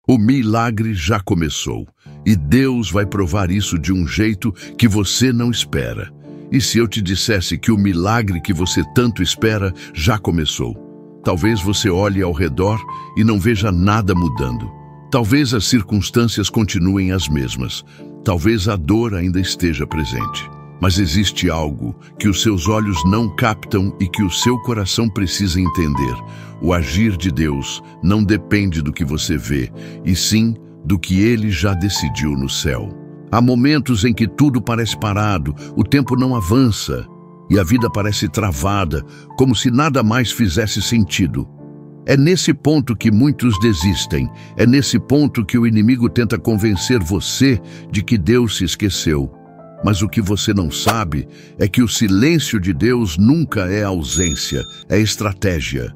O milagre já começou, e Deus vai provar isso de um jeito que você não espera. E se eu te dissesse que o milagre que você tanto espera já começou? Talvez você olhe ao redor e não veja nada mudando. Talvez as circunstâncias continuem as mesmas. Talvez a dor ainda esteja presente. Mas existe algo que os seus olhos não captam e que o seu coração precisa entender. O agir de Deus não depende do que você vê, e sim do que Ele já decidiu no céu. Há momentos em que tudo parece parado, o tempo não avança e a vida parece travada, como se nada mais fizesse sentido. É nesse ponto que muitos desistem, é nesse ponto que o inimigo tenta convencer você de que Deus se esqueceu. Mas o que você não sabe é que o silêncio de Deus nunca é ausência, é estratégia.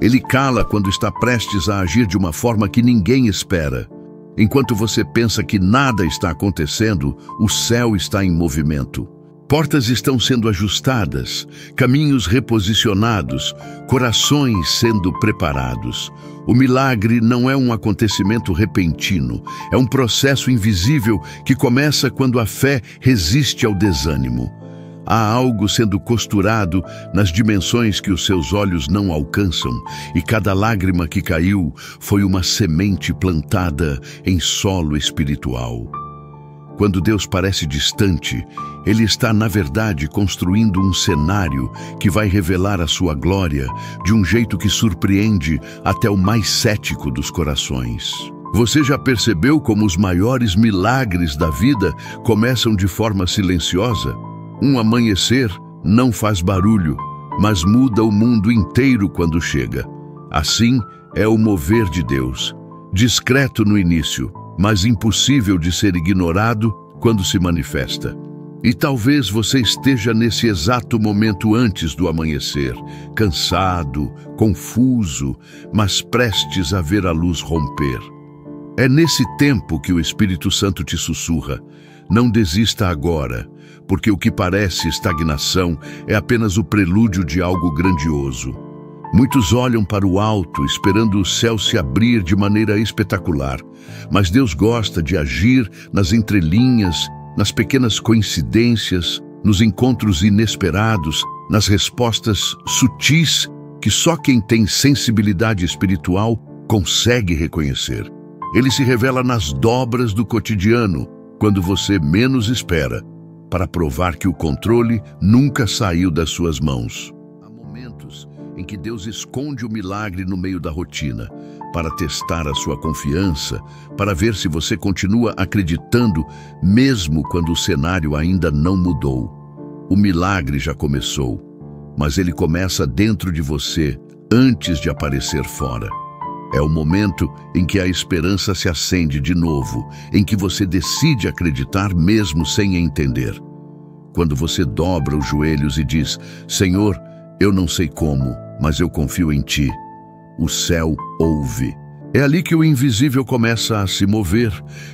Ele cala quando está prestes a agir de uma forma que ninguém espera. Enquanto você pensa que nada está acontecendo, o céu está em movimento. Portas estão sendo ajustadas, caminhos reposicionados, corações sendo preparados. O milagre não é um acontecimento repentino, é um processo invisível que começa quando a fé resiste ao desânimo. Há algo sendo costurado nas dimensões que os seus olhos não alcançam, e cada lágrima que caiu foi uma semente plantada em solo espiritual. Quando Deus parece distante, Ele está, na verdade, construindo um cenário que vai revelar a sua glória de um jeito que surpreende até o mais cético dos corações. Você já percebeu como os maiores milagres da vida começam de forma silenciosa? Um amanhecer não faz barulho, mas muda o mundo inteiro quando chega. Assim é o mover de Deus, discreto no início, mas impossível de ser ignorado quando se manifesta. E talvez você esteja nesse exato momento antes do amanhecer, cansado, confuso, mas prestes a ver a luz romper. É nesse tempo que o Espírito Santo te sussurra: não desista agora, porque o que parece estagnação é apenas o prelúdio de algo grandioso. Muitos olham para o alto, esperando o céu se abrir de maneira espetacular. Mas Deus gosta de agir nas entrelinhas, nas pequenas coincidências, nos encontros inesperados, nas respostas sutis que só quem tem sensibilidade espiritual consegue reconhecer. Ele se revela nas dobras do cotidiano, quando você menos espera, para provar que o controle nunca saiu das suas mãos. Há momentos em que Deus esconde o milagre no meio da rotina, para testar a sua confiança, para ver se você continua acreditando, mesmo quando o cenário ainda não mudou. O milagre já começou, mas ele começa dentro de você, antes de aparecer fora. É o momento em que a esperança se acende de novo, em que você decide acreditar mesmo sem entender. Quando você dobra os joelhos e diz: Senhor, eu não sei como, mas eu confio em Ti. O céu ouve. É ali que o invisível começa a se mover,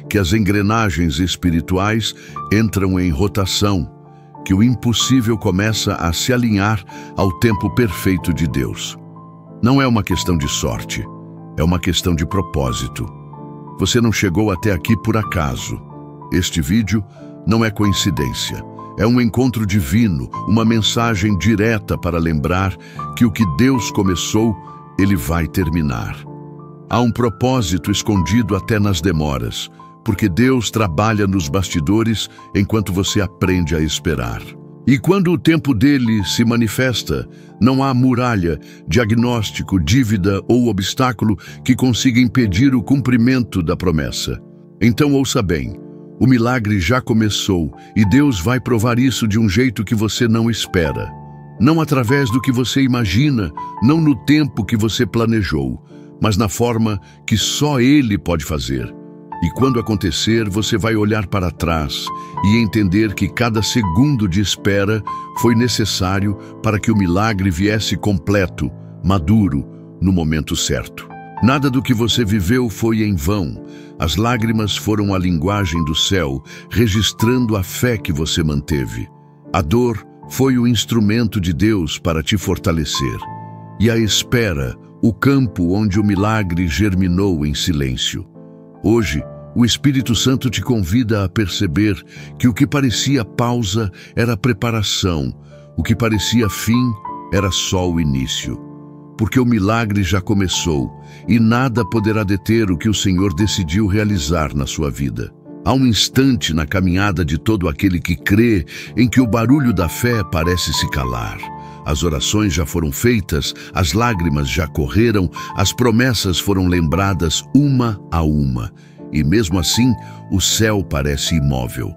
que as engrenagens espirituais entram em rotação, que o impossível começa a se alinhar ao tempo perfeito de Deus. Não é uma questão de sorte, é uma questão de propósito. Você não chegou até aqui por acaso. Este vídeo não é coincidência. É um encontro divino, uma mensagem direta para lembrar que o que Deus começou, Ele vai terminar. Há um propósito escondido até nas demoras, porque Deus trabalha nos bastidores enquanto você aprende a esperar. E quando o tempo dele se manifesta, não há muralha, diagnóstico, dívida ou obstáculo que consiga impedir o cumprimento da promessa. Então ouça bem. O milagre já começou e Deus vai provar isso de um jeito que você não espera. Não através do que você imagina, não no tempo que você planejou, mas na forma que só Ele pode fazer. E quando acontecer, você vai olhar para trás e entender que cada segundo de espera foi necessário para que o milagre viesse completo, maduro, no momento certo. Nada do que você viveu foi em vão. As lágrimas foram a linguagem do céu, registrando a fé que você manteve. A dor foi o instrumento de Deus para te fortalecer. E a espera, o campo onde o milagre germinou em silêncio. Hoje, o Espírito Santo te convida a perceber que o que parecia pausa era preparação, o que parecia fim era só o início. Porque o milagre já começou e nada poderá deter o que o Senhor decidiu realizar na sua vida. Há um instante na caminhada de todo aquele que crê em que o barulho da fé parece se calar. As orações já foram feitas, as lágrimas já correram, as promessas foram lembradas uma a uma. E mesmo assim, o céu parece imóvel.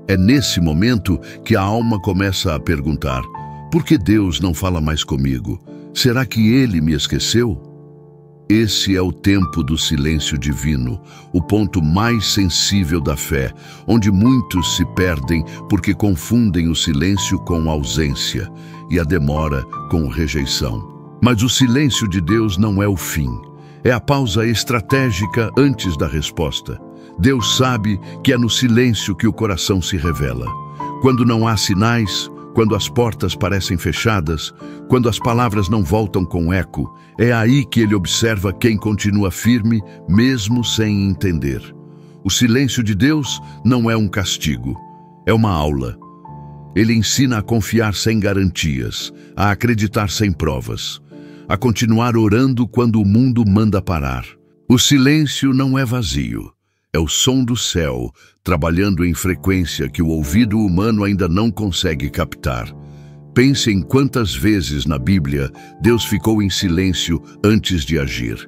É nesse momento que a alma começa a perguntar: por que Deus não fala mais comigo? Será que Ele me esqueceu? Esse é o tempo do silêncio divino, o ponto mais sensível da fé, onde muitos se perdem porque confundem o silêncio com ausência e a demora com rejeição. Mas o silêncio de Deus não é o fim. É a pausa estratégica antes da resposta. Deus sabe que é no silêncio que o coração se revela. Quando não há sinais, quando as portas parecem fechadas, quando as palavras não voltam com eco, é aí que ele observa quem continua firme, mesmo sem entender. O silêncio de Deus não é um castigo, é uma aula. Ele ensina a confiar sem garantias, a acreditar sem provas, a continuar orando quando o mundo manda parar. O silêncio não é vazio. É o som do céu, trabalhando em frequência que o ouvido humano ainda não consegue captar. Pense em quantas vezes na Bíblia Deus ficou em silêncio antes de agir.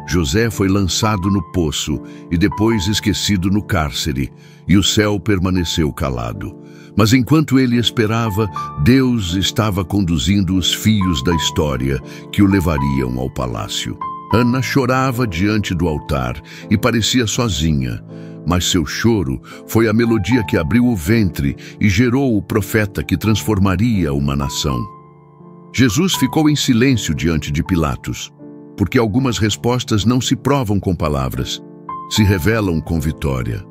José foi lançado no poço e depois esquecido no cárcere, e o céu permaneceu calado. Mas enquanto ele esperava, Deus estava conduzindo os fios da história que o levariam ao palácio. Ana chorava diante do altar e parecia sozinha, mas seu choro foi a melodia que abriu o ventre e gerou o profeta que transformaria uma nação. Jesus ficou em silêncio diante de Pilatos, porque algumas respostas não se provam com palavras, se revelam com vitória.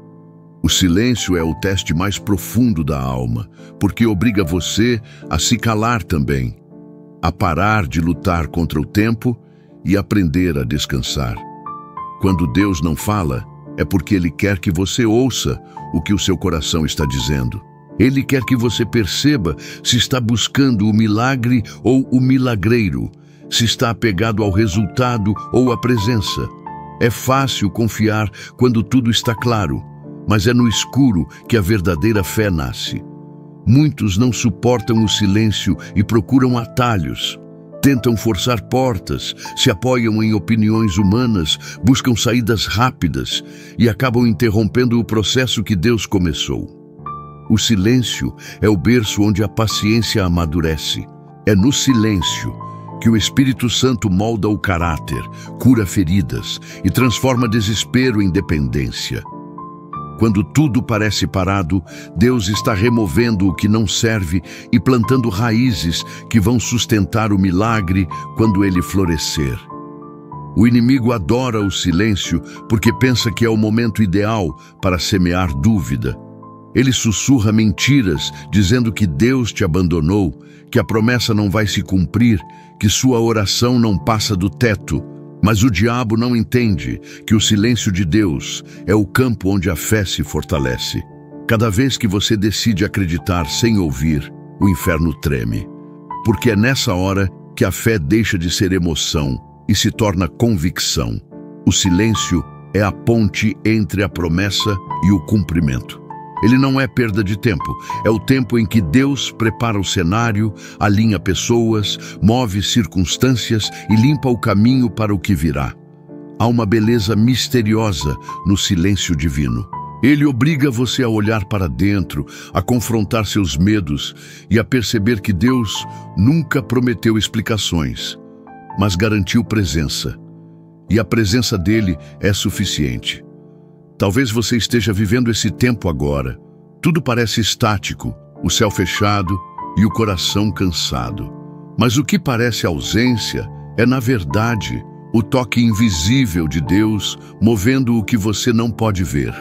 O silêncio é o teste mais profundo da alma, porque obriga você a se calar também, a parar de lutar contra o tempo e aprender a descansar. Quando Deus não fala, é porque Ele quer que você ouça o que o seu coração está dizendo. Ele quer que você perceba se está buscando o milagre ou o milagreiro, se está apegado ao resultado ou à presença. É fácil confiar quando tudo está claro, mas é no escuro que a verdadeira fé nasce. Muitos não suportam o silêncio e procuram atalhos. Tentam forçar portas, se apoiam em opiniões humanas, buscam saídas rápidas e acabam interrompendo o processo que Deus começou. O silêncio é o berço onde a paciência amadurece. É no silêncio que o Espírito Santo molda o caráter, cura feridas e transforma desespero em dependência. Quando tudo parece parado, Deus está removendo o que não serve e plantando raízes que vão sustentar o milagre quando ele florescer. O inimigo adora o silêncio porque pensa que é o momento ideal para semear dúvida. Ele sussurra mentiras, dizendo que Deus te abandonou, que a promessa não vai se cumprir, que sua oração não passa do teto. Mas o diabo não entende que o silêncio de Deus é o campo onde a fé se fortalece. Cada vez que você decide acreditar sem ouvir, o inferno treme. Porque é nessa hora que a fé deixa de ser emoção e se torna convicção. O silêncio é a ponte entre a promessa e o cumprimento. Ele não é perda de tempo, é o tempo em que Deus prepara o cenário, alinha pessoas, move circunstâncias e limpa o caminho para o que virá. Há uma beleza misteriosa no silêncio divino. Ele obriga você a olhar para dentro, a confrontar seus medos e a perceber que Deus nunca prometeu explicações, mas garantiu presença. E a presença dele é suficiente. Talvez você esteja vivendo esse tempo agora. Tudo parece estático, o céu fechado e o coração cansado. Mas o que parece ausência é, na verdade, o toque invisível de Deus movendo o que você não pode ver.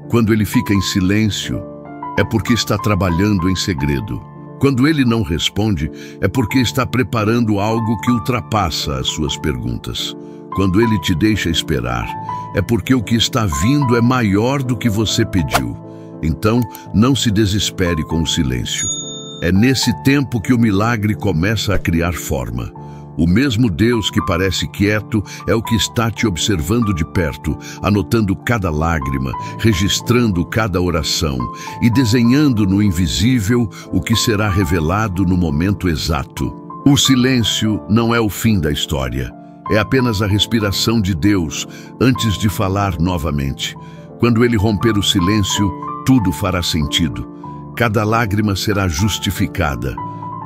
Quando ele fica em silêncio, é porque está trabalhando em segredo. Quando ele não responde, é porque está preparando algo que ultrapassa as suas perguntas. quando Ele te deixa esperar, é porque o que está vindo é maior do que você pediu. Então, não se desespere com o silêncio. É nesse tempo que o milagre começa a criar forma. O mesmo Deus que parece quieto é o que está te observando de perto, anotando cada lágrima, registrando cada oração e desenhando no invisível o que será revelado no momento exato. O silêncio não é o fim da história. É apenas a respiração de Deus antes de falar novamente. Quando Ele romper o silêncio, tudo fará sentido. Cada lágrima será justificada,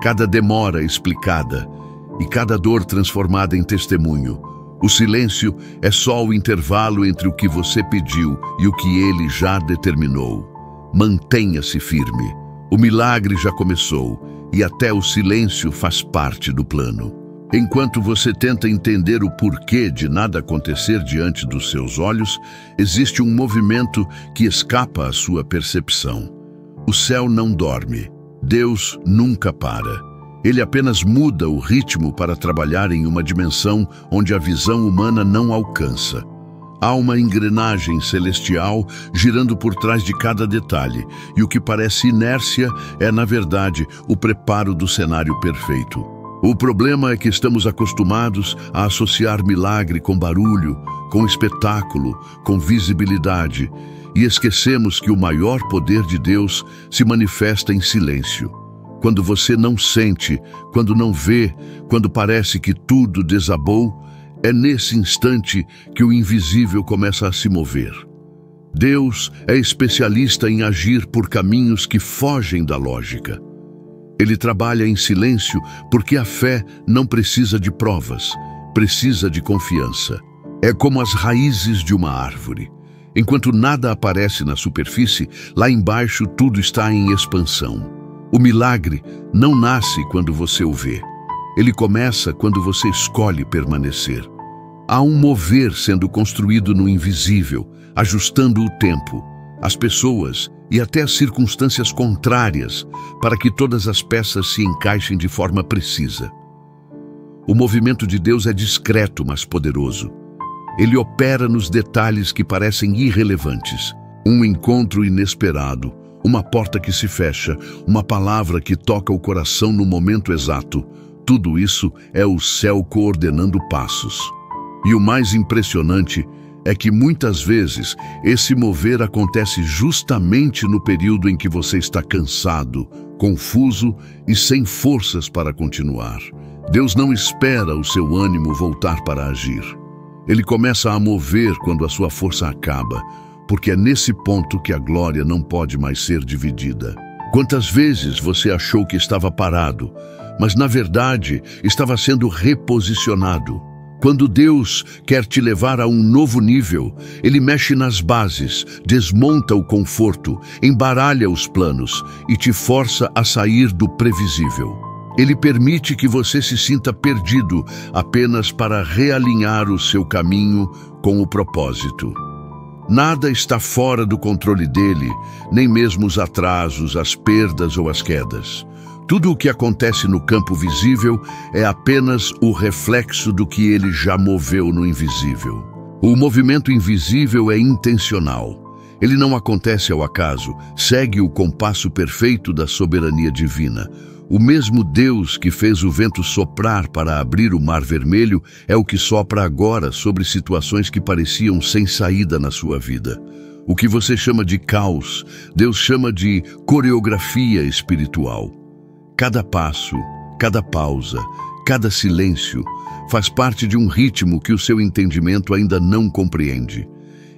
cada demora explicada e cada dor transformada em testemunho. O silêncio é só o intervalo entre o que você pediu e o que Ele já determinou. Mantenha-se firme. O milagre já começou e até o silêncio faz parte do plano. Enquanto você tenta entender o porquê de nada acontecer diante dos seus olhos, existe um movimento que escapa à sua percepção. O céu não dorme. Deus nunca para. Ele apenas muda o ritmo para trabalhar em uma dimensão onde a visão humana não alcança. Há uma engrenagem celestial girando por trás de cada detalhe, e o que parece inércia é, na verdade, o preparo do cenário perfeito. O problema é que estamos acostumados a associar milagre com barulho, com espetáculo, com visibilidade, e esquecemos que o maior poder de Deus se manifesta em silêncio. Quando você não sente, quando não vê, quando parece que tudo desabou, é nesse instante que o invisível começa a se mover. Deus é especialista em agir por caminhos que fogem da lógica. Ele trabalha em silêncio porque a fé não precisa de provas, precisa de confiança. É como as raízes de uma árvore. Enquanto nada aparece na superfície, lá embaixo tudo está em expansão. O milagre não nasce quando você o vê. Ele começa quando você escolhe permanecer. Há um mover sendo construído no invisível, ajustando o tempo, as pessoas e até as circunstâncias contrárias para que todas as peças se encaixem de forma precisa. O movimento de Deus é discreto, mas poderoso. Ele opera nos detalhes que parecem irrelevantes. Um encontro inesperado, uma porta que se fecha, uma palavra que toca o coração no momento exato. Tudo isso é o céu coordenando passos. E o mais impressionante é que muitas vezes esse mover acontece justamente no período em que você está cansado, confuso e sem forças para continuar. Deus não espera o seu ânimo voltar para agir. Ele começa a mover quando a sua força acaba, porque é nesse ponto que a glória não pode mais ser dividida. Quantas vezes você achou que estava parado, mas na verdade estava sendo reposicionado? Quando Deus quer te levar a um novo nível, Ele mexe nas bases, desmonta o conforto, embaralha os planos e te força a sair do previsível. Ele permite que você se sinta perdido apenas para realinhar o seu caminho com o propósito. Nada está fora do controle dele, nem mesmo os atrasos, as perdas ou as quedas. Tudo o que acontece no campo visível é apenas o reflexo do que ele já moveu no invisível. O movimento invisível é intencional. Ele não acontece ao acaso, segue o compasso perfeito da soberania divina. O mesmo Deus que fez o vento soprar para abrir o Mar Vermelho é o que sopra agora sobre situações que pareciam sem saída na sua vida. O que você chama de caos, Deus chama de coreografia espiritual. Cada passo, cada pausa, cada silêncio faz parte de um ritmo que o seu entendimento ainda não compreende.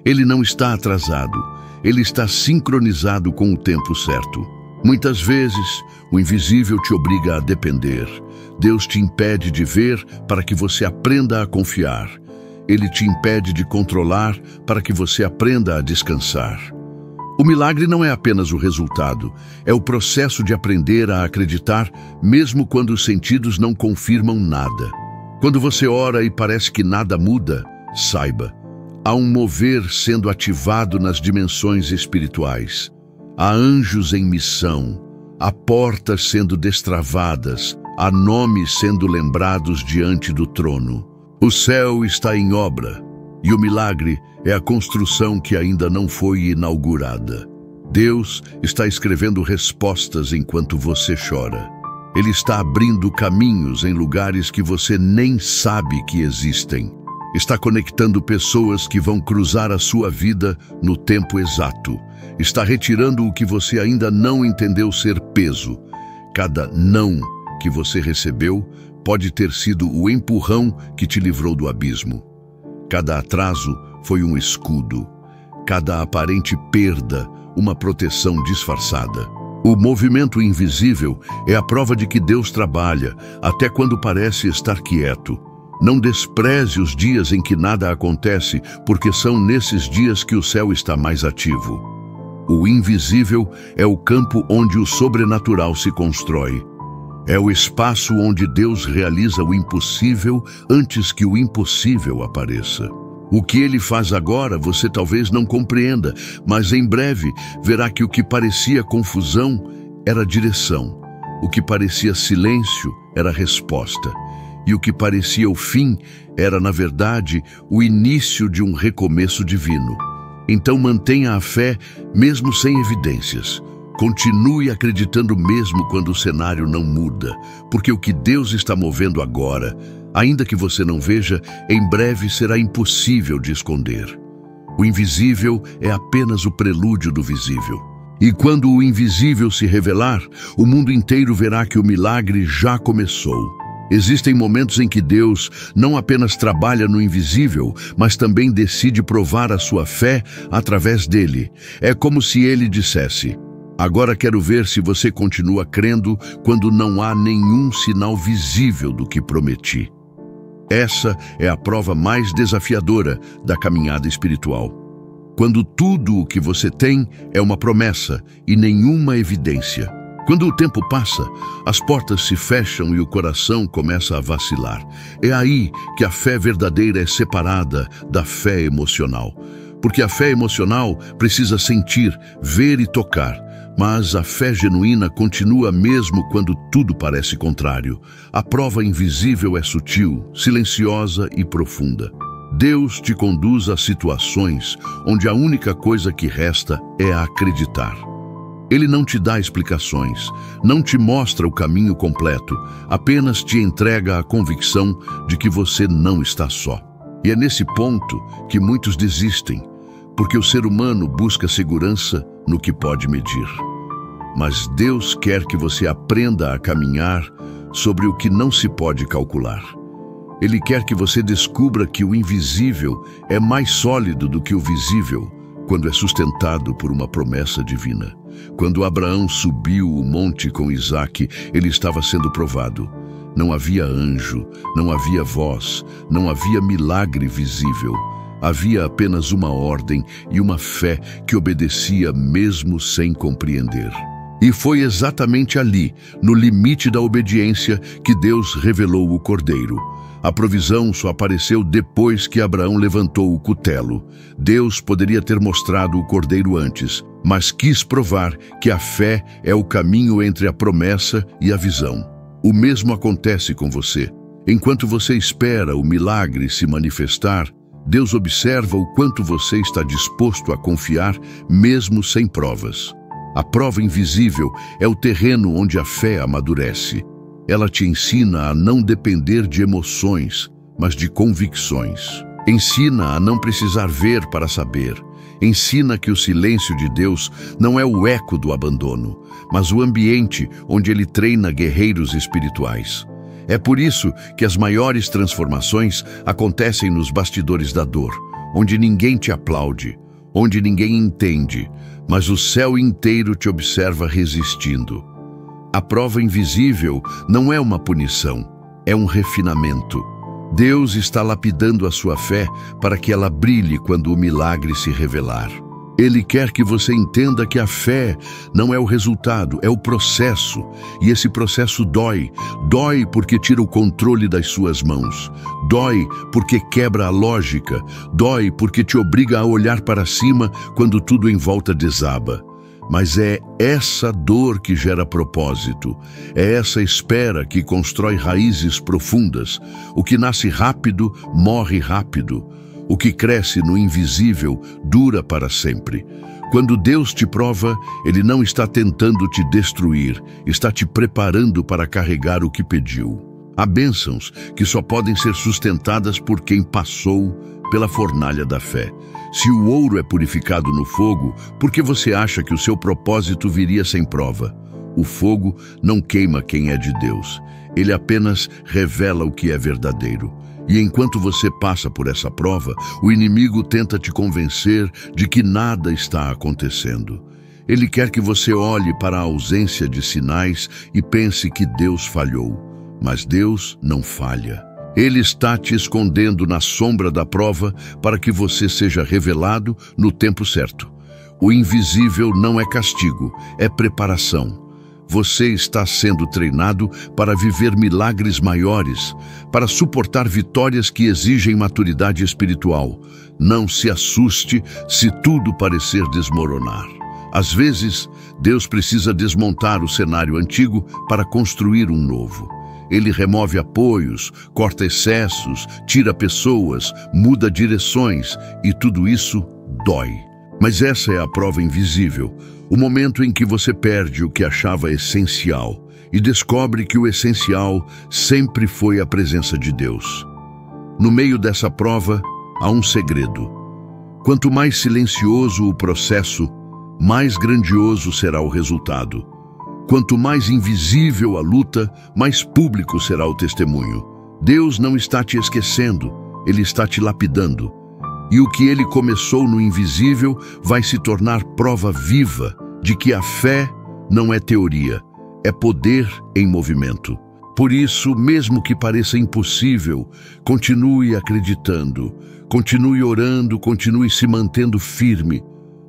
Ele não está atrasado, ele está sincronizado com o tempo certo. Muitas vezes, o invisível te obriga a depender. Deus te impede de ver para que você aprenda a confiar. Ele te impede de controlar para que você aprenda a descansar. O milagre não é apenas o resultado, é o processo de aprender a acreditar mesmo quando os sentidos não confirmam nada. Quando você ora e parece que nada muda, saiba, há um mover sendo ativado nas dimensões espirituais. Há anjos em missão, há portas sendo destravadas, há nomes sendo lembrados diante do trono. O céu está em obra, e o milagre é a construção que ainda não foi inaugurada. Deus está escrevendo respostas enquanto você chora. Ele está abrindo caminhos em lugares que você nem sabe que existem. Está conectando pessoas que vão cruzar a sua vida no tempo exato. Está retirando o que você ainda não entendeu ser peso. Cada não que você recebeu pode ter sido o empurrão que te livrou do abismo. Cada atraso foi um escudo. Cada aparente perda, uma proteção disfarçada. O movimento invisível é a prova de que Deus trabalha, até quando parece estar quieto. Não despreze os dias em que nada acontece, porque são nesses dias que o céu está mais ativo. O invisível é o campo onde o sobrenatural se constrói. É o espaço onde Deus realiza o impossível antes que o impossível apareça. O que ele faz agora você talvez não compreenda, mas em breve verá que o que parecia confusão era direção. O que parecia silêncio era resposta. E o que parecia o fim era, na verdade, o início de um recomeço divino. Então mantenha a fé mesmo sem evidências. Continue acreditando mesmo quando o cenário não muda, porque o que Deus está movendo agora, ainda que você não veja, em breve será impossível de esconder. O invisível é apenas o prelúdio do visível. E quando o invisível se revelar, o mundo inteiro verá que o milagre já começou. Existem momentos em que Deus não apenas trabalha no invisível, mas também decide provar a sua fé através dele. É como se ele dissesse: agora quero ver se você continua crendo quando não há nenhum sinal visível do que prometi. Essa é a prova mais desafiadora da caminhada espiritual. Quando tudo o que você tem é uma promessa e nenhuma evidência. Quando o tempo passa, as portas se fecham e o coração começa a vacilar. É aí que a fé verdadeira é separada da fé emocional. Porque a fé emocional precisa sentir, ver e tocar. Mas a fé genuína continua mesmo quando tudo parece contrário. A prova invisível é sutil, silenciosa e profunda. Deus te conduz a situações onde a única coisa que resta é acreditar. Ele não te dá explicações, não te mostra o caminho completo, apenas te entrega a convicção de que você não está só. E é nesse ponto que muitos desistem, porque o ser humano busca segurança no que pode medir. Mas Deus quer que você aprenda a caminhar sobre o que não se pode calcular. Ele quer que você descubra que o invisível é mais sólido do que o visível quando é sustentado por uma promessa divina. Quando Abraão subiu o monte com Isaque, ele estava sendo provado. Não havia anjo, não havia voz, não havia milagre visível. Havia apenas uma ordem e uma fé que obedecia mesmo sem compreender. E foi exatamente ali, no limite da obediência, que Deus revelou o cordeiro. A provisão só apareceu depois que Abraão levantou o cutelo. Deus poderia ter mostrado o cordeiro antes, mas quis provar que a fé é o caminho entre a promessa e a visão. O mesmo acontece com você. Enquanto você espera o milagre se manifestar, Deus observa o quanto você está disposto a confiar, mesmo sem provas. A prova invisível é o terreno onde a fé amadurece. Ela te ensina a não depender de emoções, mas de convicções. Ensina a não precisar ver para saber. Ensina que o silêncio de Deus não é o eco do abandono, mas o ambiente onde Ele treina guerreiros espirituais. É por isso que as maiores transformações acontecem nos bastidores da dor, onde ninguém te aplaude, onde ninguém entende, mas o céu inteiro te observa resistindo. A prova invisível não é uma punição, é um refinamento. Deus está lapidando a sua fé para que ela brilhe quando o milagre se revelar. Ele quer que você entenda que a fé não é o resultado, é o processo. E esse processo dói. Dói porque tira o controle das suas mãos. Dói porque quebra a lógica. Dói porque te obriga a olhar para cima quando tudo em volta desaba. Mas é essa dor que gera propósito, é essa espera que constrói raízes profundas. O que nasce rápido, morre rápido. O que cresce no invisível dura para sempre. Quando Deus te prova, Ele não está tentando te destruir, está te preparando para carregar o que pediu. Há bênçãos que só podem ser sustentadas por quem passou pela fornalha da fé. Se o ouro é purificado no fogo, por que você acha que o seu propósito viria sem prova? O fogo não queima quem é de Deus. Ele apenas revela o que é verdadeiro. E enquanto você passa por essa prova, o inimigo tenta te convencer de que nada está acontecendo. Ele quer que você olhe para a ausência de sinais e pense que Deus falhou. Mas Deus não falha. Ele está te escondendo na sombra da prova para que você seja revelado no tempo certo. O invisível não é castigo, é preparação. Você está sendo treinado para viver milagres maiores, para suportar vitórias que exigem maturidade espiritual. Não se assuste se tudo parecer desmoronar. Às vezes, Deus precisa desmontar o cenário antigo para construir um novo. Ele remove apoios, corta excessos, tira pessoas, muda direções e tudo isso dói. Mas essa é a prova invisível, o momento em que você perde o que achava essencial e descobre que o essencial sempre foi a presença de Deus. No meio dessa prova, há um segredo. Quanto mais silencioso o processo, mais grandioso será o resultado. Quanto mais invisível a luta, mais público será o testemunho. Deus não está te esquecendo, Ele está te lapidando. E o que Ele começou no invisível vai se tornar prova viva de que a fé não é teoria, é poder em movimento. Por isso, mesmo que pareça impossível, continue acreditando, continue orando, continue se mantendo firme.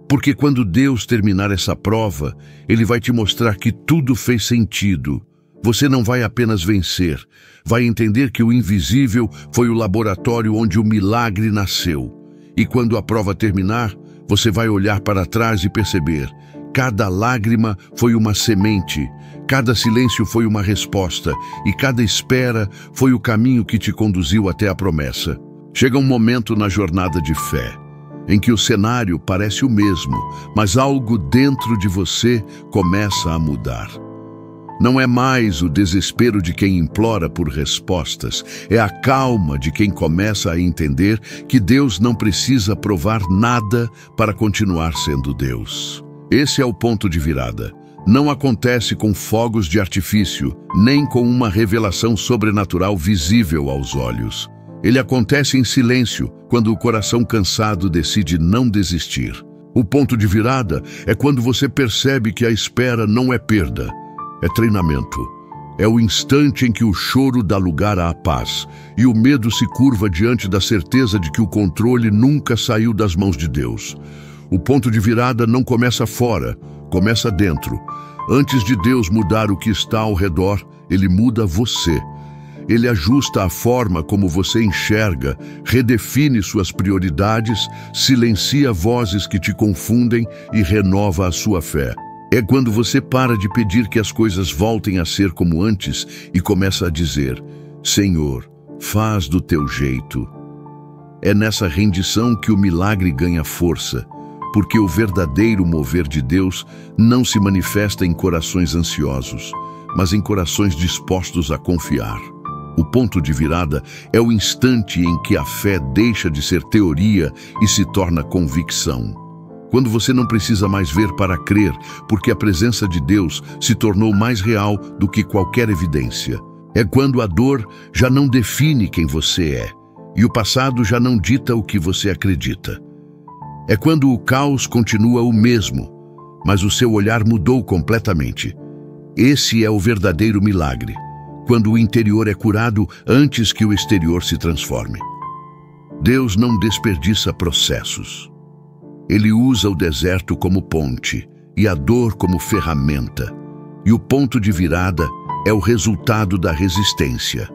Porque quando Deus terminar essa prova, Ele vai te mostrar que tudo fez sentido. Você não vai apenas vencer, vai entender que o invisível foi o laboratório onde o milagre nasceu. E quando a prova terminar, você vai olhar para trás e perceber: cada lágrima foi uma semente, cada silêncio foi uma resposta, e cada espera foi o caminho que te conduziu até a promessa. Chega um momento na jornada de fé, em que o cenário parece o mesmo, mas algo dentro de você começa a mudar. Não é mais o desespero de quem implora por respostas, é a calma de quem começa a entender que Deus não precisa provar nada para continuar sendo Deus. Esse é o ponto de virada. Não acontece com fogos de artifício, nem com uma revelação sobrenatural visível aos olhos. Ele acontece em silêncio, quando o coração cansado decide não desistir. O ponto de virada é quando você percebe que a espera não é perda, é treinamento. É o instante em que o choro dá lugar à paz e o medo se curva diante da certeza de que o controle nunca saiu das mãos de Deus. O ponto de virada não começa fora, começa dentro. Antes de Deus mudar o que está ao redor, Ele muda você. Ele ajusta a forma como você enxerga, redefine suas prioridades, silencia vozes que te confundem e renova a sua fé. É quando você para de pedir que as coisas voltem a ser como antes e começa a dizer: Senhor, faz do teu jeito. É nessa rendição que o milagre ganha força, porque o verdadeiro mover de Deus não se manifesta em corações ansiosos, mas em corações dispostos a confiar. O ponto de virada é o instante em que a fé deixa de ser teoria e se torna convicção. Quando você não precisa mais ver para crer, porque a presença de Deus se tornou mais real do que qualquer evidência. É quando a dor já não define quem você é, e o passado já não dita o que você acredita. É quando o caos continua o mesmo, mas o seu olhar mudou completamente. Esse é o verdadeiro milagre, quando o interior é curado antes que o exterior se transforme. Deus não desperdiça processos. Ele usa o deserto como ponte e a dor como ferramenta. E o ponto de virada é o resultado da resistência.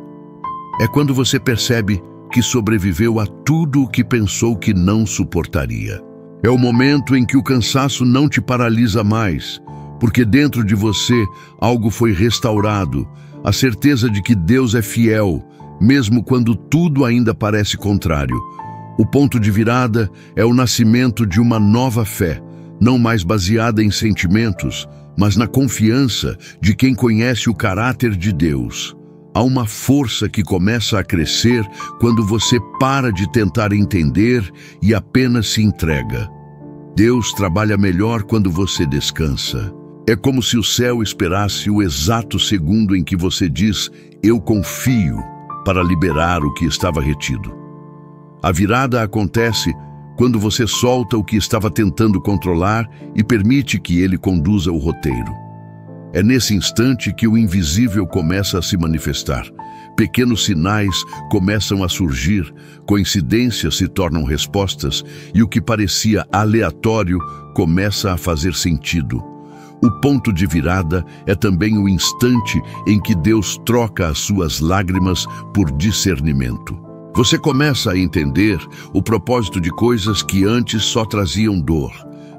É quando você percebe que sobreviveu a tudo o que pensou que não suportaria. É o momento em que o cansaço não te paralisa mais, porque dentro de você algo foi restaurado, a certeza de que Deus é fiel, mesmo quando tudo ainda parece contrário. O ponto de virada é o nascimento de uma nova fé, não mais baseada em sentimentos, mas na confiança de quem conhece o caráter de Deus. Há uma força que começa a crescer quando você para de tentar entender e apenas se entrega. Deus trabalha melhor quando você descansa. É como se o céu esperasse o exato segundo em que você diz, eu confio, para liberar o que estava retido. A virada acontece quando você solta o que estava tentando controlar e permite que ele conduza o roteiro. É nesse instante que o invisível começa a se manifestar. Pequenos sinais começam a surgir, coincidências se tornam respostas e o que parecia aleatório começa a fazer sentido. O ponto de virada é também o instante em que Deus troca as suas lágrimas por discernimento. Você começa a entender o propósito de coisas que antes só traziam dor.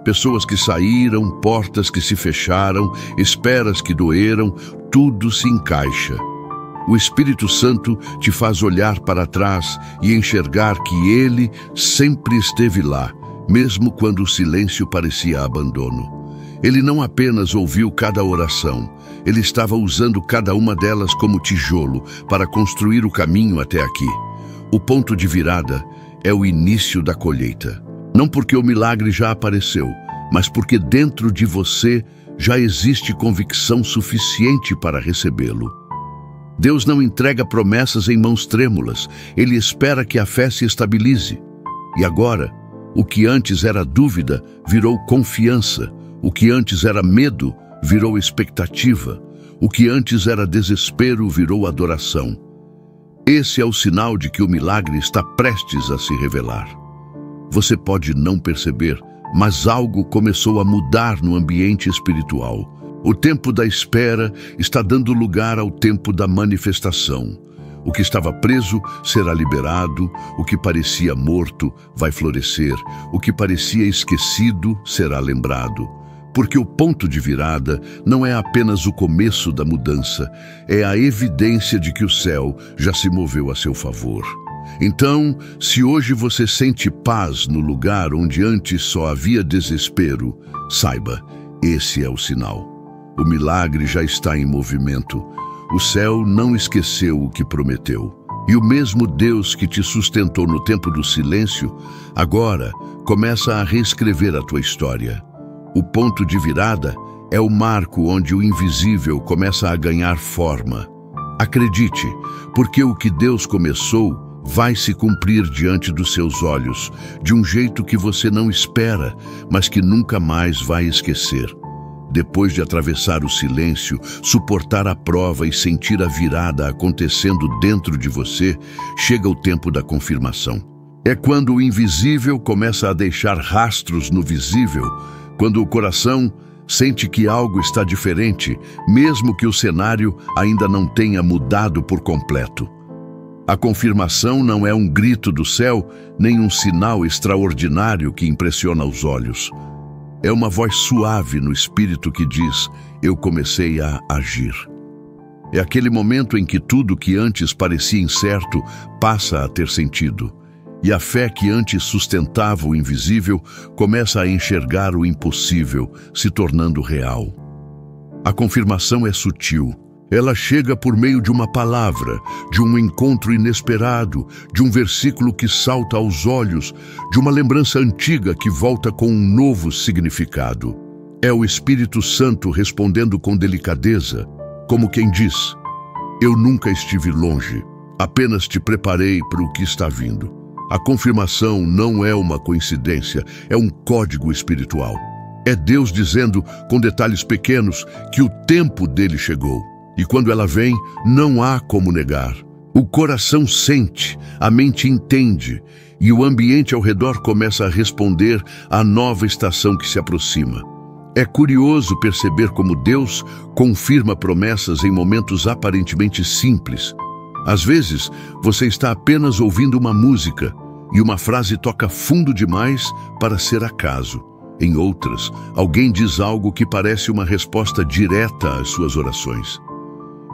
Pessoas que saíram, portas que se fecharam, esperas que doeram, tudo se encaixa. O Espírito Santo te faz olhar para trás e enxergar que Ele sempre esteve lá, mesmo quando o silêncio parecia abandono. Ele não apenas ouviu cada oração, Ele estava usando cada uma delas como tijolo para construir o caminho até aqui. O ponto de virada é o início da colheita. Não porque o milagre já apareceu, mas porque dentro de você já existe convicção suficiente para recebê-lo. Deus não entrega promessas em mãos trêmulas, Ele espera que a fé se estabilize. E agora, o que antes era dúvida virou confiança, o que antes era medo virou expectativa, o que antes era desespero virou adoração. Esse é o sinal de que o milagre está prestes a se revelar. Você pode não perceber, mas algo começou a mudar no ambiente espiritual. O tempo da espera está dando lugar ao tempo da manifestação. O que estava preso será liberado, o que parecia morto vai florescer, o que parecia esquecido será lembrado. Porque o ponto de virada não é apenas o começo da mudança, é a evidência de que o céu já se moveu a seu favor. Então, se hoje você sente paz no lugar onde antes só havia desespero, saiba, esse é o sinal. O milagre já está em movimento. O céu não esqueceu o que prometeu. E o mesmo Deus que te sustentou no tempo do silêncio, agora começa a reescrever a tua história. O ponto de virada é o marco onde o invisível começa a ganhar forma. Acredite, porque o que Deus começou vai se cumprir diante dos seus olhos, de um jeito que você não espera, mas que nunca mais vai esquecer. Depois de atravessar o silêncio, suportar a prova e sentir a virada acontecendo dentro de você, chega o tempo da confirmação. É quando o invisível começa a deixar rastros no visível, quando o coração sente que algo está diferente, mesmo que o cenário ainda não tenha mudado por completo. A confirmação não é um grito do céu, nem um sinal extraordinário que impressiona os olhos. É uma voz suave no espírito que diz, eu comecei a agir. É aquele momento em que tudo que antes parecia incerto passa a ter sentido. E a fé que antes sustentava o invisível começa a enxergar o impossível, se tornando real. A confirmação é sutil. Ela chega por meio de uma palavra, de um encontro inesperado, de um versículo que salta aos olhos, de uma lembrança antiga que volta com um novo significado. É o Espírito Santo respondendo com delicadeza, como quem diz, eu nunca estive longe, apenas te preparei para o que está vindo. A confirmação não é uma coincidência, é um código espiritual. É Deus dizendo, com detalhes pequenos, que o tempo dele chegou. E quando ela vem, não há como negar. O coração sente, a mente entende, e o ambiente ao redor começa a responder à nova estação que se aproxima. É curioso perceber como Deus confirma promessas em momentos aparentemente simples. Às vezes, você está apenas ouvindo uma música, e uma frase toca fundo demais para ser acaso. Em outras, alguém diz algo que parece uma resposta direta às suas orações.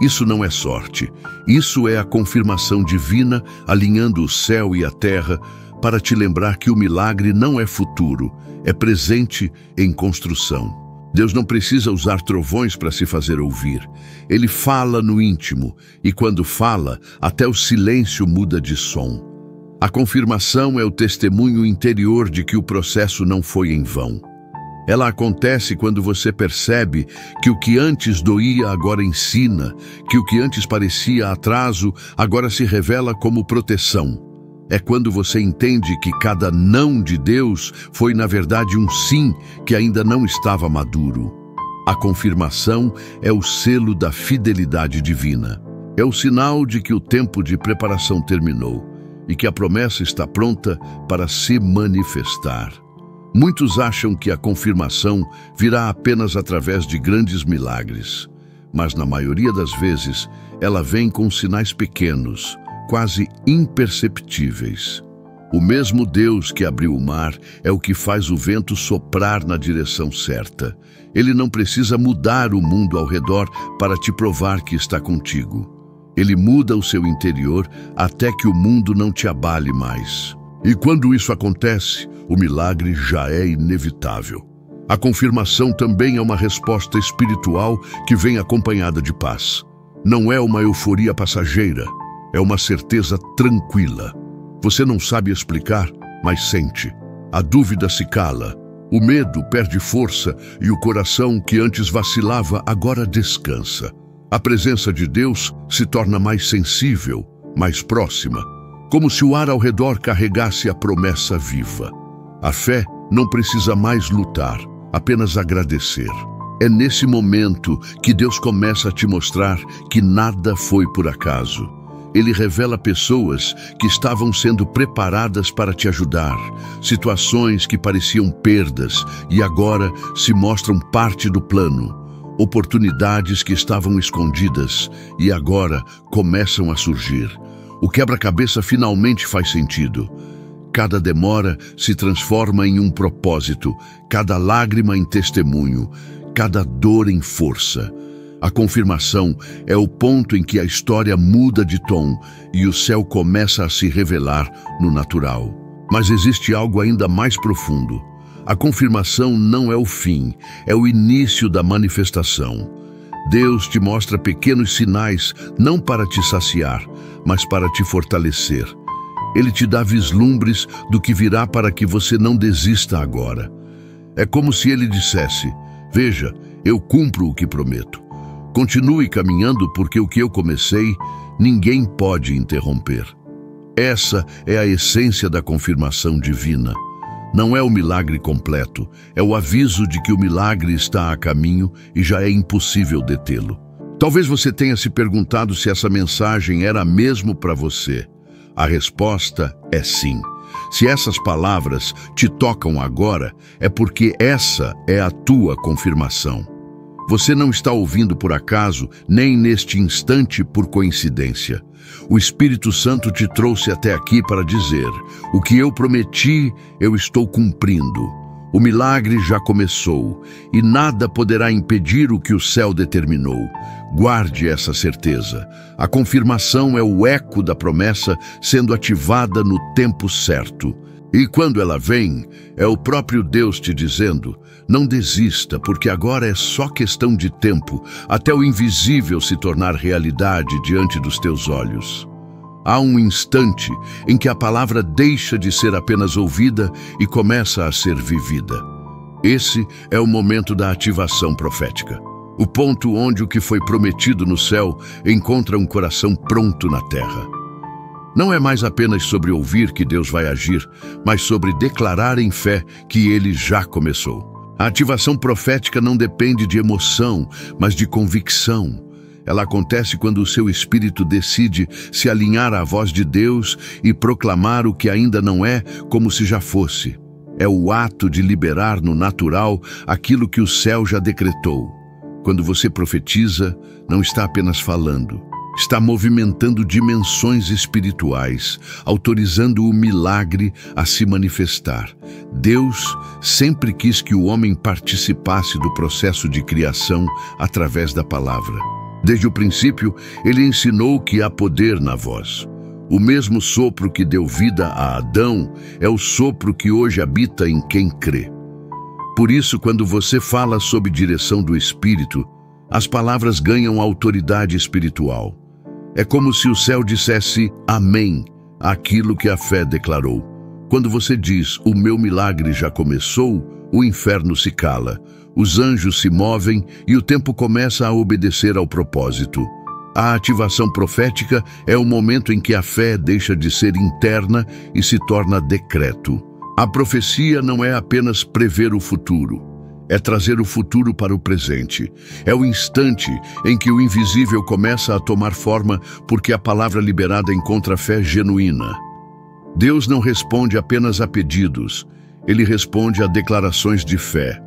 Isso não é sorte, isso é a confirmação divina alinhando o céu e a terra para te lembrar que o milagre não é futuro, é presente em construção. Deus não precisa usar trovões para se fazer ouvir. Ele fala no íntimo, e quando fala, até o silêncio muda de som. A confirmação é o testemunho interior de que o processo não foi em vão. Ela acontece quando você percebe que o que antes doía agora ensina, que o que antes parecia atraso agora se revela como proteção. É quando você entende que cada não de Deus foi, na verdade, um sim que ainda não estava maduro. A confirmação é o selo da fidelidade divina. É o sinal de que o tempo de preparação terminou e que a promessa está pronta para se manifestar. Muitos acham que a confirmação virá apenas através de grandes milagres, mas na maioria das vezes ela vem com sinais pequenos, quase imperceptíveis. O mesmo Deus que abriu o mar é o que faz o vento soprar na direção certa. Ele não precisa mudar o mundo ao redor para te provar que está contigo. Ele muda o seu interior até que o mundo não te abale mais. E quando isso acontece, o milagre já é inevitável. A confirmação também é uma resposta espiritual que vem acompanhada de paz. Não é uma euforia passageira, é uma certeza tranquila. Você não sabe explicar, mas sente. A dúvida se cala, o medo perde força e o coração que antes vacilava agora descansa. A presença de Deus se torna mais sensível, mais próxima, como se o ar ao redor carregasse a promessa viva. A fé não precisa mais lutar, apenas agradecer. É nesse momento que Deus começa a te mostrar que nada foi por acaso. Ele revela pessoas que estavam sendo preparadas para te ajudar, situações que pareciam perdas e agora se mostram parte do plano, oportunidades que estavam escondidas e agora começam a surgir. O quebra-cabeça finalmente faz sentido. Cada demora se transforma em um propósito, cada lágrima em testemunho, cada dor em força. A confirmação é o ponto em que a história muda de tom e o céu começa a se revelar no natural. Mas existe algo ainda mais profundo. A confirmação não é o fim, é o início da manifestação. Deus te mostra pequenos sinais, não para te saciar, mas para te fortalecer. Ele te dá vislumbres do que virá para que você não desista agora. É como se ele dissesse: veja, eu cumpro o que prometo. Continue caminhando, porque o que eu comecei, ninguém pode interromper. Essa é a essência da confirmação divina. Não é o milagre completo, é o aviso de que o milagre está a caminho e já é impossível detê-lo. Talvez você tenha se perguntado se essa mensagem era mesmo para você. A resposta é sim. Se essas palavras te tocam agora, é porque essa é a tua confirmação. Você não está ouvindo por acaso, nem neste instante por coincidência. O Espírito Santo te trouxe até aqui para dizer: o que eu prometi, eu estou cumprindo. O milagre já começou, e nada poderá impedir o que o céu determinou. Guarde essa certeza. A confirmação é o eco da promessa sendo ativada no tempo certo. E quando ela vem, é o próprio Deus te dizendo: não desista, porque agora é só questão de tempo, até o invisível se tornar realidade diante dos teus olhos. Há um instante em que a palavra deixa de ser apenas ouvida e começa a ser vivida. Esse é o momento da ativação profética. O ponto onde o que foi prometido no céu encontra um coração pronto na terra. Não é mais apenas sobre ouvir que Deus vai agir, mas sobre declarar em fé que Ele já começou. A ativação profética não depende de emoção, mas de convicção. Ela acontece quando o seu espírito decide se alinhar à voz de Deus e proclamar o que ainda não é como se já fosse. É o ato de liberar no natural aquilo que o céu já decretou. Quando você profetiza, não está apenas falando, está movimentando dimensões espirituais, autorizando o milagre a se manifestar. Deus sempre quis que o homem participasse do processo de criação através da palavra. Desde o princípio, ele ensinou que há poder na voz. O mesmo sopro que deu vida a Adão é o sopro que hoje habita em quem crê. Por isso, quando você fala sob direção do Espírito, as palavras ganham autoridade espiritual. É como se o céu dissesse amém àquilo que a fé declarou. Quando você diz, o meu milagre já começou, o inferno se cala, os anjos se movem e o tempo começa a obedecer ao propósito. A ativação profética é o momento em que a fé deixa de ser interna e se torna decreto. A profecia não é apenas prever o futuro, é trazer o futuro para o presente. É o instante em que o invisível começa a tomar forma porque a palavra liberada encontra fé genuína. Deus não responde apenas a pedidos, Ele responde a declarações de fé.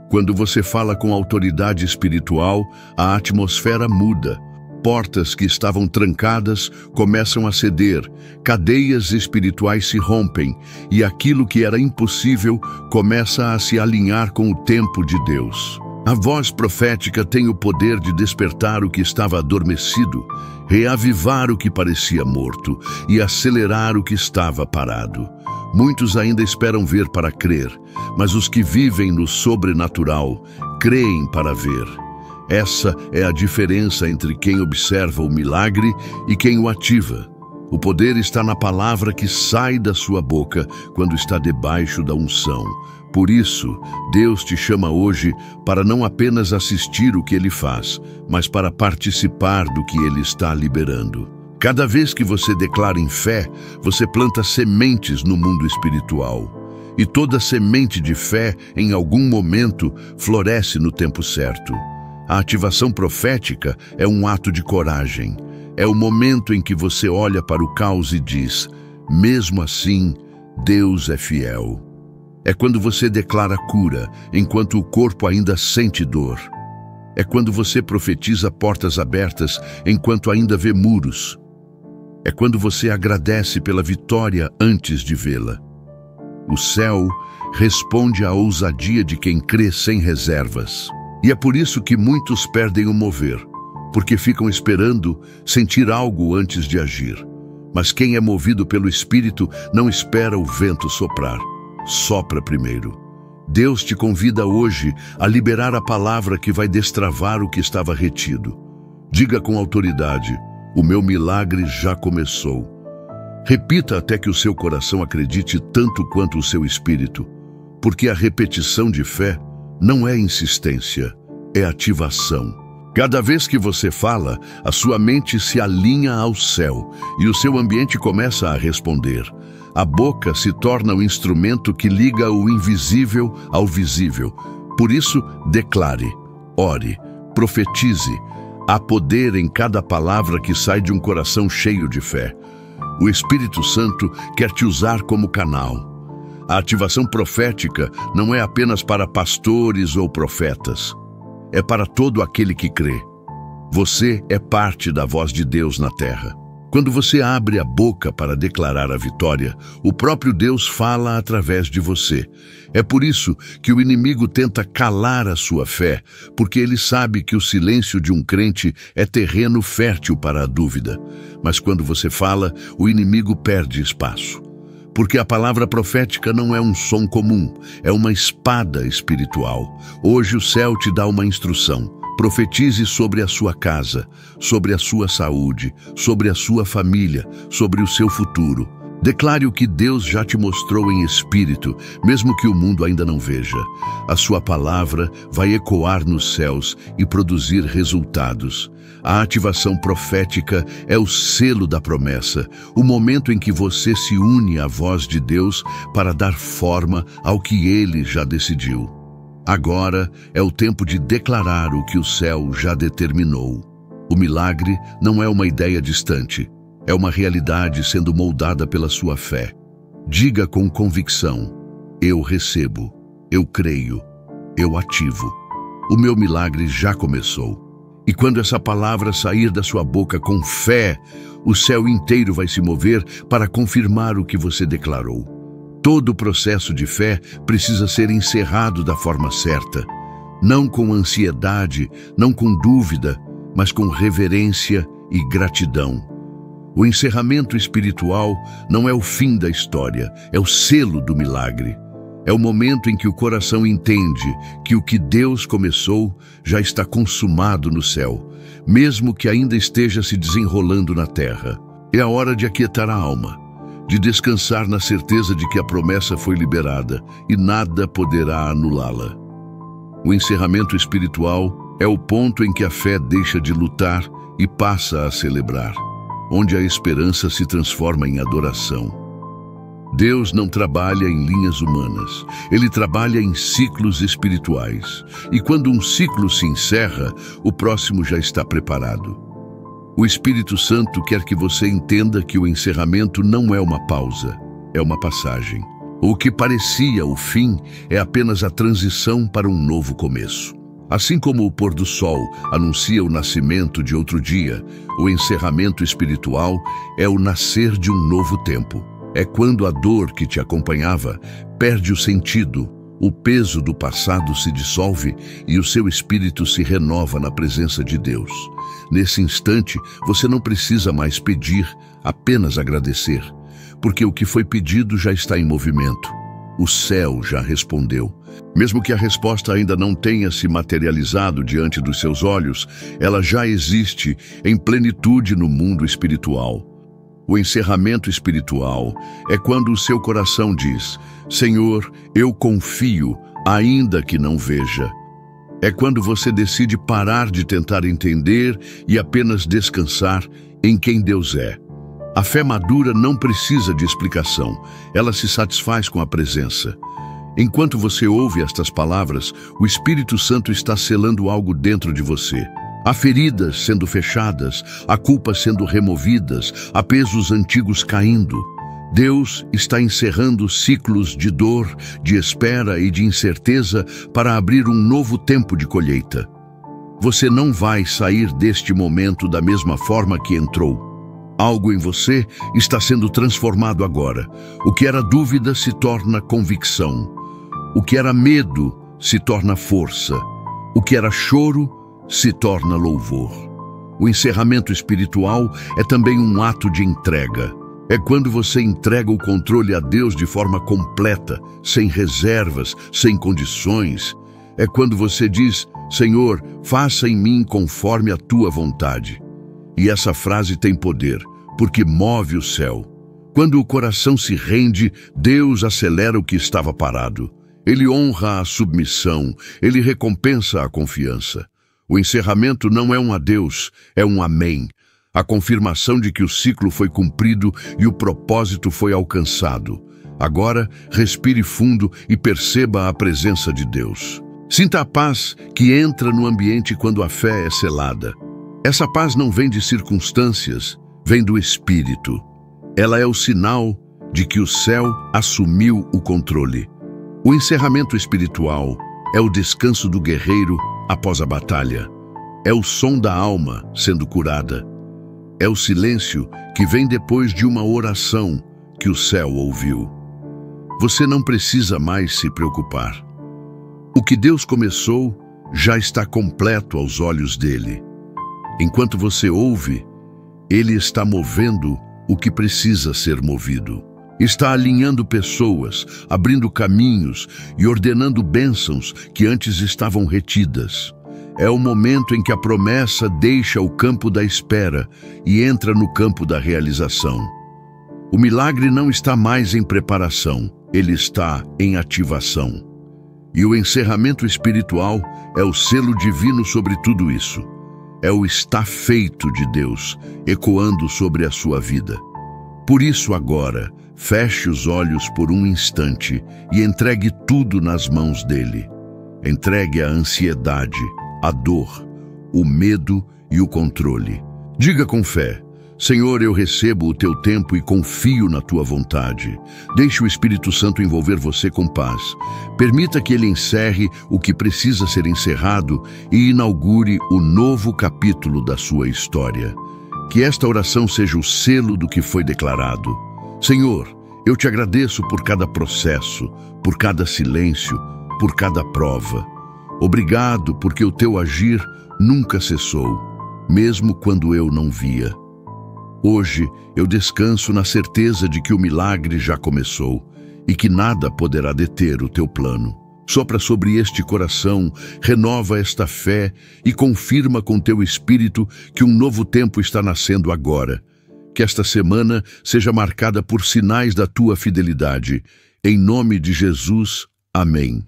Quando você fala com autoridade espiritual, a atmosfera muda. Portas que estavam trancadas começam a ceder, cadeias espirituais se rompem e aquilo que era impossível começa a se alinhar com o tempo de Deus. A voz profética tem o poder de despertar o que estava adormecido, reavivar o que parecia morto e acelerar o que estava parado. Muitos ainda esperam ver para crer, mas os que vivem no sobrenatural creem para ver. Essa é a diferença entre quem observa o milagre e quem o ativa. O poder está na palavra que sai da sua boca quando está debaixo da unção. Por isso, Deus te chama hoje para não apenas assistir o que Ele faz, mas para participar do que Ele está liberando. Cada vez que você declara em fé, você planta sementes no mundo espiritual. E toda semente de fé, em algum momento, floresce no tempo certo. A ativação profética é um ato de coragem. É o momento em que você olha para o caos e diz, mesmo assim, Deus é fiel. É quando você declara cura, enquanto o corpo ainda sente dor. É quando você profetiza portas abertas, enquanto ainda vê muros. É quando você agradece pela vitória antes de vê-la. O céu responde à ousadia de quem crê sem reservas. E é por isso que muitos perdem o mover, porque ficam esperando sentir algo antes de agir. Mas quem é movido pelo Espírito não espera o vento soprar, sopra primeiro. Deus te convida hoje a liberar a palavra que vai destravar o que estava retido. Diga com autoridade, o meu milagre já começou. Repita até que o seu coração acredite tanto quanto o seu espírito, porque a repetição de fé não é insistência, é ativação. Cada vez que você fala, a sua mente se alinha ao céu e o seu ambiente começa a responder. A boca se torna o instrumento que liga o invisível ao visível. Por isso, declare, ore, profetize. Há poder em cada palavra que sai de um coração cheio de fé. O Espírito Santo quer te usar como canal. A ativação profética não é apenas para pastores ou profetas. É para todo aquele que crê. Você é parte da voz de Deus na terra. Quando você abre a boca para declarar a vitória, o próprio Deus fala através de você. É por isso que o inimigo tenta calar a sua fé, porque ele sabe que o silêncio de um crente é terreno fértil para a dúvida. Mas quando você fala, o inimigo perde espaço. Porque a palavra profética não é um som comum, é uma espada espiritual. Hoje o céu te dá uma instrução. Profetize sobre a sua casa, sobre a sua saúde, sobre a sua família, sobre o seu futuro. Declare o que Deus já te mostrou em espírito, mesmo que o mundo ainda não veja. A sua palavra vai ecoar nos céus e produzir resultados. A ativação profética é o selo da promessa, o momento em que você se une à voz de Deus para dar forma ao que Ele já decidiu. Agora é o tempo de declarar o que o céu já determinou. O milagre não é uma ideia distante, é uma realidade sendo moldada pela sua fé. Diga com convicção, eu recebo, eu creio, eu ativo. O meu milagre já começou. E quando essa palavra sair da sua boca com fé, o céu inteiro vai se mover para confirmar o que você declarou. Todo o processo de fé precisa ser encerrado da forma certa. Não com ansiedade, não com dúvida, mas com reverência e gratidão. O encerramento espiritual não é o fim da história, é o selo do milagre. É o momento em que o coração entende que o que Deus começou já está consumado no céu, mesmo que ainda esteja se desenrolando na terra. É a hora de aquietar a alma, de descansar na certeza de que a promessa foi liberada e nada poderá anulá-la. O encerramento espiritual é o ponto em que a fé deixa de lutar e passa a celebrar, onde a esperança se transforma em adoração. Deus não trabalha em linhas humanas, Ele trabalha em ciclos espirituais. E quando um ciclo se encerra, o próximo já está preparado. O Espírito Santo quer que você entenda que o encerramento não é uma pausa, é uma passagem. O que parecia o fim é apenas a transição para um novo começo. Assim como o pôr do sol anuncia o nascimento de outro dia, o encerramento espiritual é o nascer de um novo tempo. É quando a dor que te acompanhava perde o sentido, o peso do passado se dissolve e o seu espírito se renova na presença de Deus. Nesse instante, você não precisa mais pedir, apenas agradecer, porque o que foi pedido já está em movimento. O céu já respondeu. Mesmo que a resposta ainda não tenha se materializado diante dos seus olhos, ela já existe em plenitude no mundo espiritual. O encerramento espiritual é quando o seu coração diz: Senhor, eu confio, ainda que não veja. É quando você decide parar de tentar entender e apenas descansar em quem Deus é. A fé madura não precisa de explicação, ela se satisfaz com a presença. Enquanto você ouve estas palavras, o Espírito Santo está selando algo dentro de você. Há feridas sendo fechadas, há culpas sendo removidas, há pesos antigos caindo. Deus está encerrando ciclos de dor, de espera e de incerteza para abrir um novo tempo de colheita. Você não vai sair deste momento da mesma forma que entrou. Algo em você está sendo transformado agora. O que era dúvida se torna convicção. O que era medo se torna força. O que era choro se torna louvor. O encerramento espiritual é também um ato de entrega. É quando você entrega o controle a Deus de forma completa, sem reservas, sem condições. É quando você diz: Senhor, faça em mim conforme a tua vontade. E essa frase tem poder, porque move o céu. Quando o coração se rende, Deus acelera o que estava parado. Ele honra a submissão, ele recompensa a confiança. O encerramento não é um adeus, é um amém. A confirmação de que o ciclo foi cumprido e o propósito foi alcançado. Agora, respire fundo e perceba a presença de Deus. Sinta a paz que entra no ambiente quando a fé é selada. Essa paz não vem de circunstâncias, vem do Espírito. Ela é o sinal de que o céu assumiu o controle. O encerramento espiritual é o descanso do guerreiro após a batalha. É o som da alma sendo curada. É o silêncio que vem depois de uma oração que o céu ouviu. Você não precisa mais se preocupar. O que Deus começou já está completo aos olhos dele. Enquanto você ouve, ele está movendo o que precisa ser movido. Está alinhando pessoas, abrindo caminhos e ordenando bênçãos que antes estavam retidas. É o momento em que a promessa deixa o campo da espera e entra no campo da realização. O milagre não está mais em preparação, ele está em ativação. E o encerramento espiritual é o selo divino sobre tudo isso. É o está feito de Deus, ecoando sobre a sua vida. Por isso agora, feche os olhos por um instante e entregue tudo nas mãos dele. Entregue a ansiedade, a dor, o medo e o controle. Diga com fé: Senhor, eu recebo o teu tempo e confio na tua vontade. Deixe o Espírito Santo envolver você com paz. Permita que ele encerre o que precisa ser encerrado e inaugure o novo capítulo da sua história. Que esta oração seja o selo do que foi declarado. Senhor, eu te agradeço por cada processo, por cada silêncio, por cada prova. Obrigado porque o teu agir nunca cessou, mesmo quando eu não via. Hoje eu descanso na certeza de que o milagre já começou e que nada poderá deter o teu plano. Sopra sobre este coração, renova esta fé e confirma com teu espírito que um novo tempo está nascendo agora. Que esta semana seja marcada por sinais da tua fidelidade. Em nome de Jesus, amém.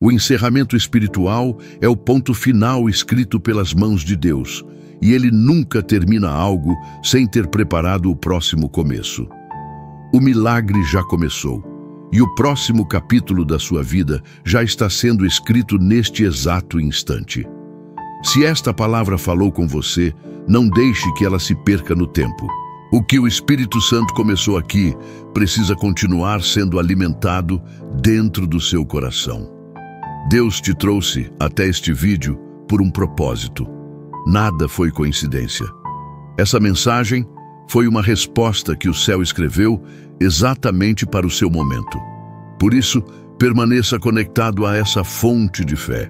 O encerramento espiritual é o ponto final escrito pelas mãos de Deus, e ele nunca termina algo sem ter preparado o próximo começo. O milagre já começou, e o próximo capítulo da sua vida já está sendo escrito neste exato instante. Se esta palavra falou com você, não deixe que ela se perca no tempo. O que o Espírito Santo começou aqui precisa continuar sendo alimentado dentro do seu coração. Deus te trouxe até este vídeo por um propósito. Nada foi coincidência. Essa mensagem foi uma resposta que o céu escreveu exatamente para o seu momento. Por isso, permaneça conectado a essa fonte de fé.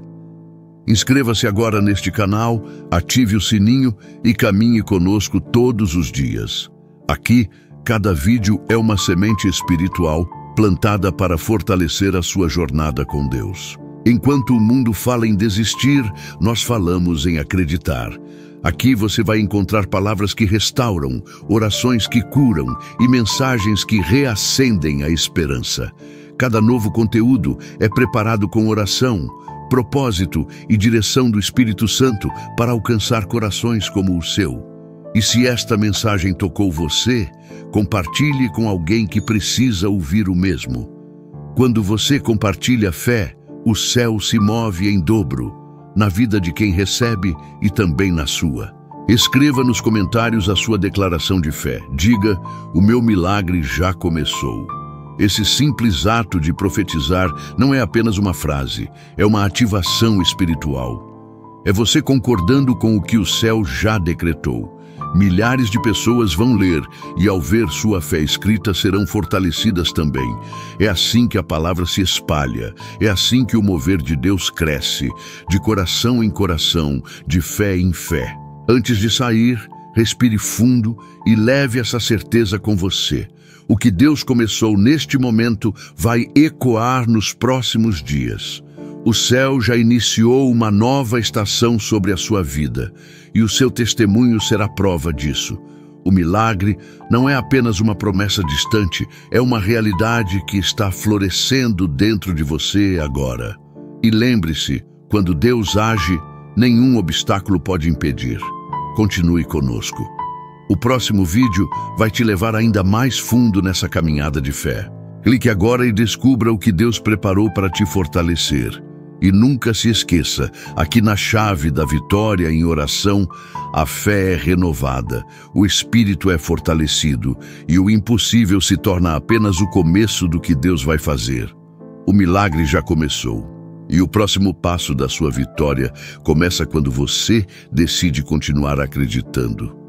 Inscreva-se agora neste canal, ative o sininho e caminhe conosco todos os dias. Aqui, cada vídeo é uma semente espiritual plantada para fortalecer a sua jornada com Deus. Enquanto o mundo fala em desistir, nós falamos em acreditar. Aqui você vai encontrar palavras que restauram, orações que curam e mensagens que reacendem a esperança. Cada novo conteúdo é preparado com oração, propósito e direção do Espírito Santo para alcançar corações como o seu. E se esta mensagem tocou você, compartilhe com alguém que precisa ouvir o mesmo. Quando você compartilha fé, o céu se move em dobro, na vida de quem recebe e também na sua. Escreva nos comentários a sua declaração de fé. Diga, o meu milagre já começou. Esse simples ato de profetizar não é apenas uma frase, é uma ativação espiritual. É você concordando com o que o céu já decretou. Milhares de pessoas vão ler e, ao ver sua fé escrita, serão fortalecidas também. É assim que a palavra se espalha, é assim que o mover de Deus cresce, de coração em coração, de fé em fé. Antes de sair, respire fundo e leve essa certeza com você. O que Deus começou neste momento vai ecoar nos próximos dias. O céu já iniciou uma nova estação sobre a sua vida, e o seu testemunho será prova disso. O milagre não é apenas uma promessa distante, é uma realidade que está florescendo dentro de você agora. E lembre-se, quando Deus age, nenhum obstáculo pode impedir. Continue conosco. O próximo vídeo vai te levar ainda mais fundo nessa caminhada de fé. Clique agora e descubra o que Deus preparou para te fortalecer. E nunca se esqueça, aqui na chave da vitória em oração, a fé é renovada, o espírito é fortalecido e o impossível se torna apenas o começo do que Deus vai fazer. O milagre já começou. E o próximo passo da sua vitória começa quando você decide continuar acreditando.